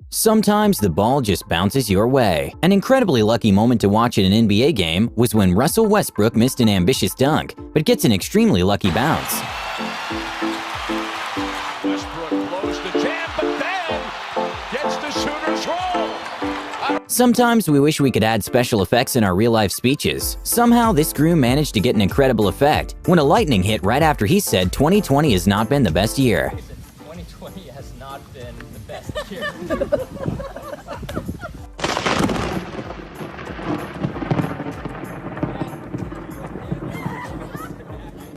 Sometimes the ball just bounces your way. An incredibly lucky moment to watch at an NBA game was when Russell Westbrook missed an ambitious dunk, but gets an extremely lucky bounce. Westbrook blows the jam, but then gets the shooter's roll. Sometimes we wish we could add special effects in our real-life speeches. Somehow this groom managed to get an incredible effect when a lightning hit right after he said 2020 has not been the best year. 2020 has not been the best year.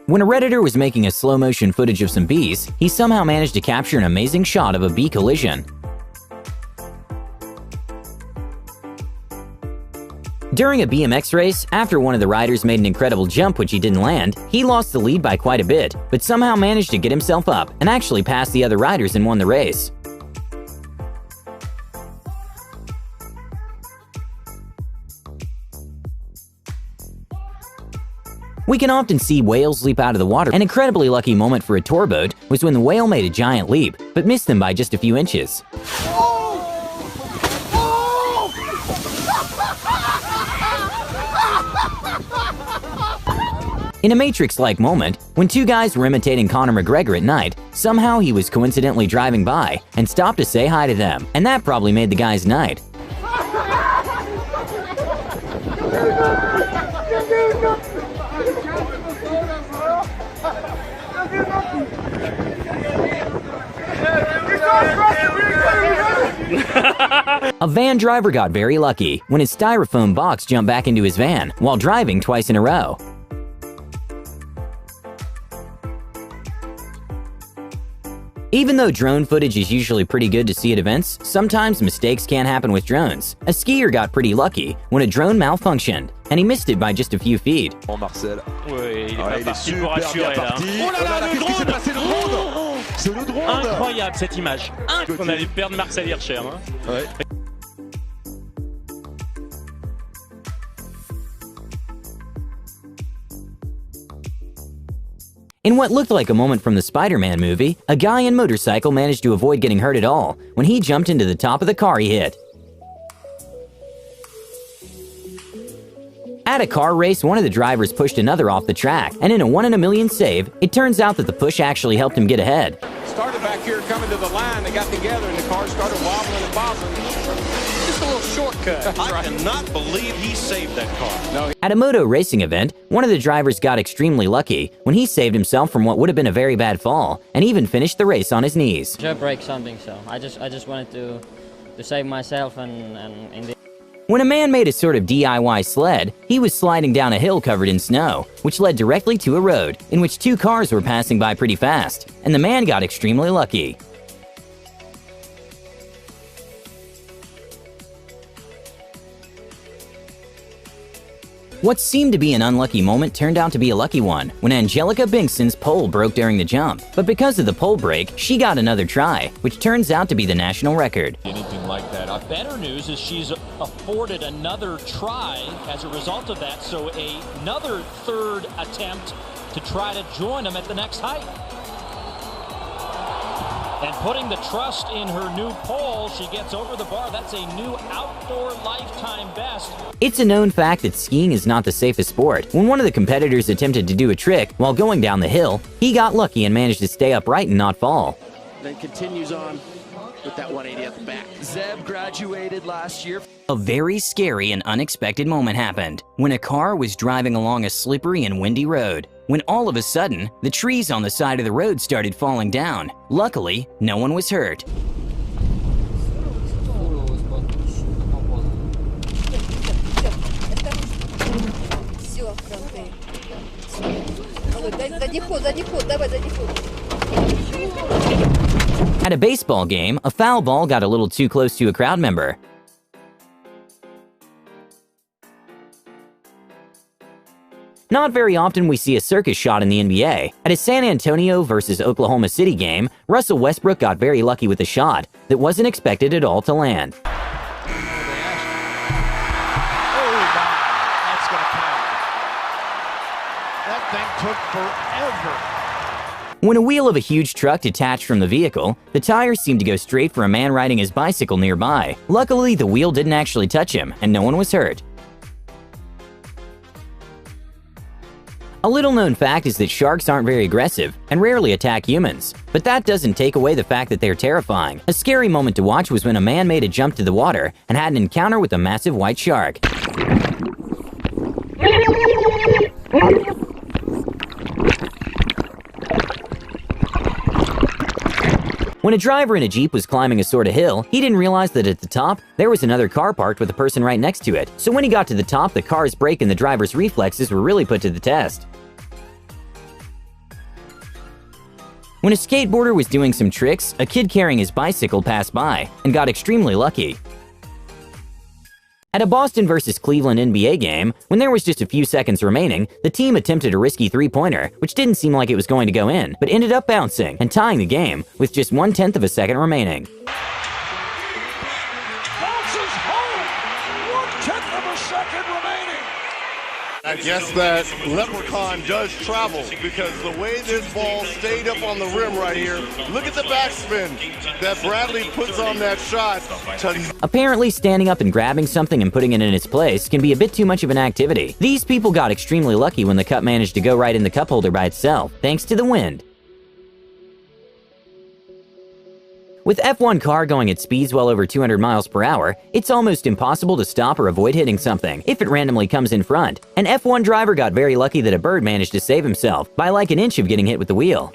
When a Redditor was making a slow-motion footage of some bees, he somehow managed to capture an amazing shot of a bee collision. During a BMX race, after one of the riders made an incredible jump which he didn't land, he lost the lead by quite a bit, but somehow managed to get himself up and actually passed the other riders and won the race. We can often see whales leap out of the water. An incredibly lucky moment for a tour boat was when the whale made a giant leap, but missed them by just a few inches. In a Matrix-like moment, when two guys were imitating Conor McGregor at night, somehow he was coincidentally driving by and stopped to say hi to them, and that probably made the guy's night. A van driver got very lucky when his styrofoam box jumped back into his van while driving twice in a row. Even though drone footage is usually pretty good to see at events, sometimes mistakes can happen with drones. A skier got pretty lucky when a drone malfunctioned, and he missed it by just a few feet. Marcel. Oui, il est Ah, pas il est parti pour super assurer bien là. parti. Oh là là, Qu'est-ce qui s'est passé, le drone? C'est le drone. Incroyable cette image. On allait perdre Marcel Hirscher. Hein. Ouais. In what looked like a moment from the Spider-Man movie, a guy in motorcycle managed to avoid getting hurt at all when he jumped into the top of the car he hit. At a car race, one of the drivers pushed another off the track, and in a 1 in a million save, it turns out that the push actually helped him get ahead. Started back here coming to the line, they got together and the car started wobbling and bobbling. Just a little shortcut. I cannot believe he saved that car. No. At a moto racing event, one of the drivers got extremely lucky when he saved himself from what would have been a very bad fall, and even finished the race on his knees. I break something, so I just wanted to save myself and in the. When a man made a sort of DIY sled, he was sliding down a hill covered in snow, which led directly to a road in which two cars were passing by pretty fast, and the man got extremely lucky. What seemed to be an unlucky moment turned out to be a lucky one when Angelica Bingston's pole broke during the jump. But because of the pole break, she got another try, which turns out to be the national record. Anything like that. Better news is she's afforded another try as a result of that, so another third attempt to try to join them at the next height. And putting the trust in her new pole, she gets over the bar. That's a new outdoor lifetime best. It's a known fact that skiing is not the safest sport. When one of the competitors attempted to do a trick while going down the hill, he got lucky and managed to stay upright and not fall. Then continues on with that 180 at the back. Zeb graduated last year. A very scary and unexpected moment happened when a car was driving along a slippery and windy road, when all of a sudden, the trees on the side of the road started falling down. Luckily, no one was hurt. At a baseball game, a foul ball got a little too close to a crowd member. Not very often we see a circus shot in the NBA. At a San Antonio versus Oklahoma City game, Russell Westbrook got very lucky with a shot that wasn't expected at all to land. Oh, my. That's going to count. That thing took forever. When a wheel of a huge truck detached from the vehicle, the tires seemed to go straight for a man riding his bicycle nearby. Luckily, the wheel didn't actually touch him, and no one was hurt. A little-known fact is that sharks aren't very aggressive and rarely attack humans. But that doesn't take away the fact that they're terrifying. A scary moment to watch was when a man made a jump to the water and had an encounter with a massive white shark. When a driver in a Jeep was climbing a sort of hill, he didn't realize that at the top, there was another car parked with a person right next to it. So when he got to the top, the car's brake and the driver's reflexes were really put to the test. When a skateboarder was doing some tricks, a kid carrying his bicycle passed by and got extremely lucky. At a Boston vs. Cleveland NBA game, when there was just a few seconds remaining, the team attempted a risky three-pointer, which didn't seem like it was going to go in, but ended up bouncing and tying the game with just 1/10 of a second remaining. Bounces home. 1/10 of a second remaining. I guess that leprechaun does travel because the way this ball stayed up on the rim right here, look at the backspin that Bradley puts on that shot. Apparently, standing up and grabbing something and putting it in its place can be a bit too much of an activity. These people got extremely lucky when the cup managed to go right in the cup holder by itself, thanks to the wind. With F1 car going at speeds well over 200 miles per hour, it's almost impossible to stop or avoid hitting something if it randomly comes in front. An F1 driver got very lucky that a bird managed to save himself by like an inch of getting hit with the wheel.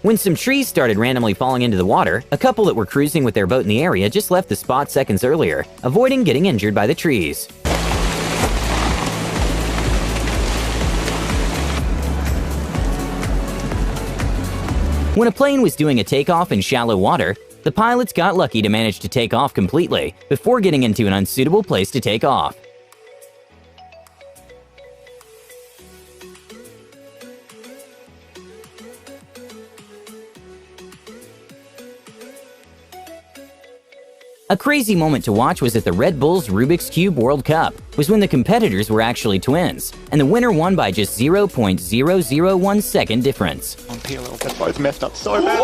When some trees started randomly falling into the water, a couple that were cruising with their boat in the area just left the spot seconds earlier, avoiding getting injured by the trees. When a plane was doing a takeoff in shallow water, the pilots got lucky to manage to take off completely before getting into an unsuitable place to take off. A crazy moment to watch was at the Red Bull's Rubik's Cube World Cup, was when the competitors were actually twins, and the winner won by just 0.001 second difference. That's why it's messed up so bad.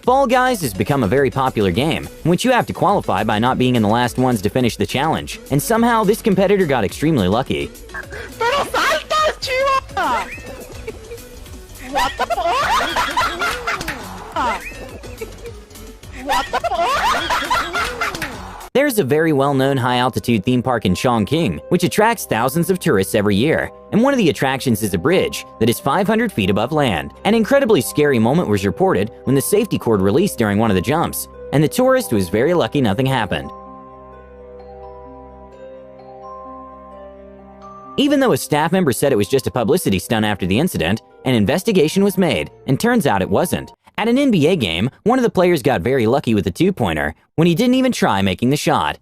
Fall Guys has become a very popular game, in which you have to qualify by not being in the last ones to finish the challenge, and somehow this competitor got extremely lucky. Pero saltas, chiva! What the fuck? What the fuck? There's a very well-known high-altitude theme park in Chongqing, which attracts thousands of tourists every year. And one of the attractions is a bridge that is 500 feet above land. An incredibly scary moment was reported when the safety cord released during one of the jumps, and the tourist was very lucky nothing happened. Even though a staff member said it was just a publicity stunt after the incident, an investigation was made, and turns out it wasn't. At an NBA game, one of the players got very lucky with a two-pointer when he didn't even try making the shot.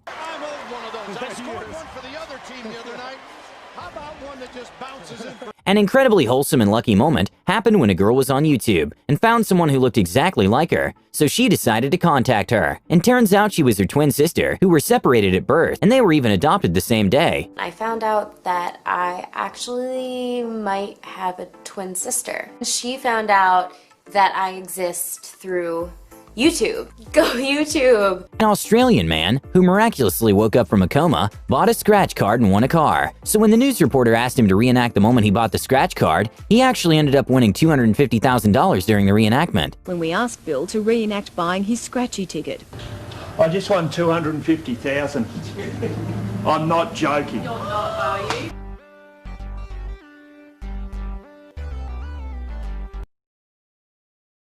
An incredibly wholesome and lucky moment happened when a girl was on YouTube and found someone who looked exactly like her, so she decided to contact her. And turns out she was her twin sister, who were separated at birth, and they were even adopted the same day. I found out that I actually might have a twin sister. She found out that I exist through YouTube. Go YouTube! An Australian man, who miraculously woke up from a coma, bought a scratch card and won a car. So when the news reporter asked him to reenact the moment he bought the scratch card, he actually ended up winning $250,000 during the reenactment. When we asked Bill to reenact buying his scratchy ticket. I just won $250,000. I'm not joking. You're not, are you?